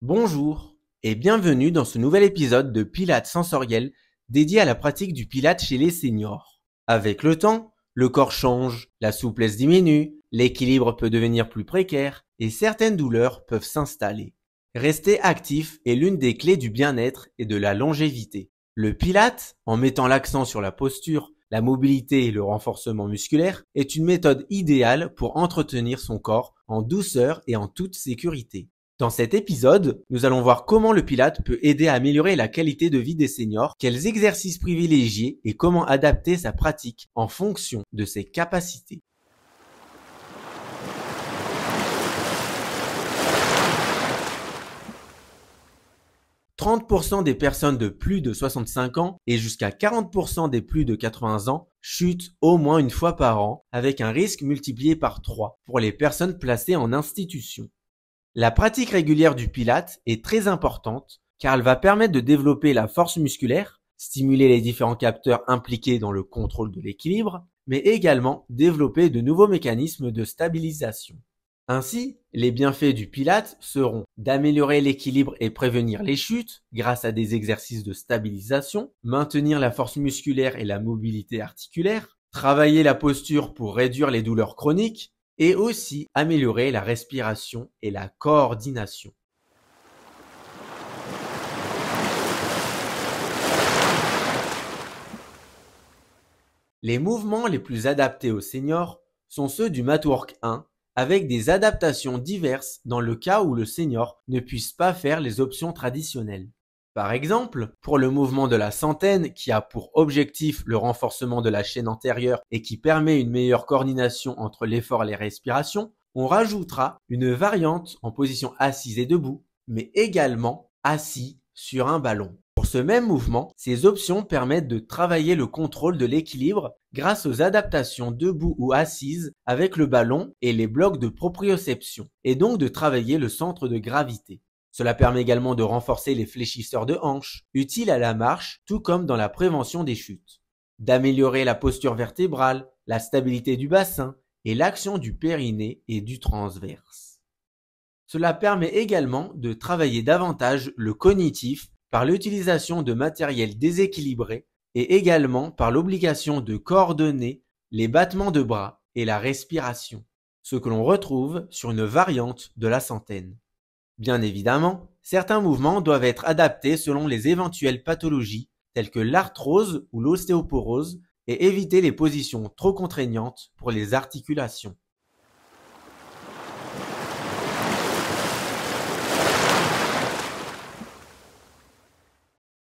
Bonjour et bienvenue dans ce nouvel épisode de Pilates sensoriel dédié à la pratique du Pilates chez les seniors. Avec le temps, le corps change, la souplesse diminue, l'équilibre peut devenir plus précaire et certaines douleurs peuvent s'installer. Rester actif est l'une des clés du bien-être et de la longévité. Le Pilates, en mettant l'accent sur la posture, la mobilité et le renforcement musculaire, est une méthode idéale pour entretenir son corps en douceur et en toute sécurité. Dans cet épisode, nous allons voir comment le Pilates peut aider à améliorer la qualité de vie des seniors, quels exercices privilégier et comment adapter sa pratique en fonction de ses capacités. « 30% des personnes de plus de 65 ans et jusqu'à 40% des plus de 80 ans chutent au moins une fois par an, avec un risque multiplié par 3 pour les personnes placées en institution. La pratique régulière du Pilates est très importante car elle va permettre de développer la force musculaire, stimuler les différents capteurs impliqués dans le contrôle de l'équilibre, mais également développer de nouveaux mécanismes de stabilisation. Ainsi, les bienfaits du Pilates seront d'améliorer l'équilibre et prévenir les chutes grâce à des exercices de stabilisation, maintenir la force musculaire et la mobilité articulaire, travailler la posture pour réduire les douleurs chroniques, et aussi améliorer la respiration et la coordination. Les mouvements les plus adaptés aux seniors sont ceux du Matwork 1 avec des adaptations diverses dans le cas où le senior ne puisse pas faire les options traditionnelles. Par exemple, pour le mouvement de la centaine qui a pour objectif le renforcement de la chaîne antérieure et qui permet une meilleure coordination entre l'effort et les respirations, on rajoutera une variante en position assise et debout, mais également assis sur un ballon. Pour ce même mouvement, ces options permettent de travailler le contrôle de l'équilibre grâce aux adaptations debout ou assises avec le ballon et les blocs de proprioception, et donc de travailler le centre de gravité. Cela permet également de renforcer les fléchisseurs de hanches, utiles à la marche, tout comme dans la prévention des chutes. D'améliorer la posture vertébrale, la stabilité du bassin et l'action du périnée et du transverse. Cela permet également de travailler davantage le cognitif par l'utilisation de matériel déséquilibré et également par l'obligation de coordonner les battements de bras et la respiration, ce que l'on retrouve sur une variante de la centaine. Bien évidemment, certains mouvements doivent être adaptés selon les éventuelles pathologies telles que l'arthrose ou l'ostéoporose et éviter les positions trop contraignantes pour les articulations.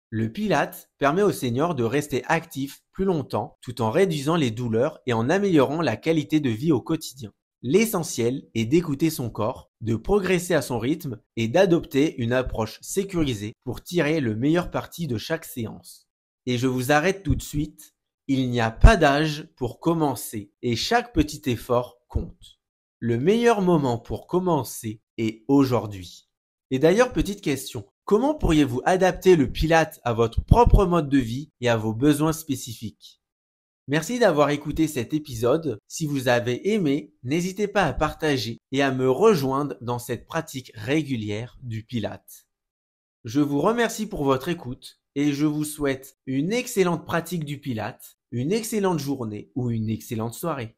Le Pilates permet aux seniors de rester actifs plus longtemps tout en réduisant les douleurs et en améliorant la qualité de vie au quotidien. L'essentiel est d'écouter son corps, de progresser à son rythme et d'adopter une approche sécurisée pour tirer le meilleur parti de chaque séance. Et je vous arrête tout de suite, il n'y a pas d'âge pour commencer et chaque petit effort compte. Le meilleur moment pour commencer est aujourd'hui. Et d'ailleurs, petite question, comment pourriez-vous adapter le Pilates à votre propre mode de vie et à vos besoins spécifiques ? Merci d'avoir écouté cet épisode. Si vous avez aimé, n'hésitez pas à partager et à me rejoindre dans cette pratique régulière du Pilates. Je vous remercie pour votre écoute et je vous souhaite une excellente pratique du Pilates, une excellente journée ou une excellente soirée.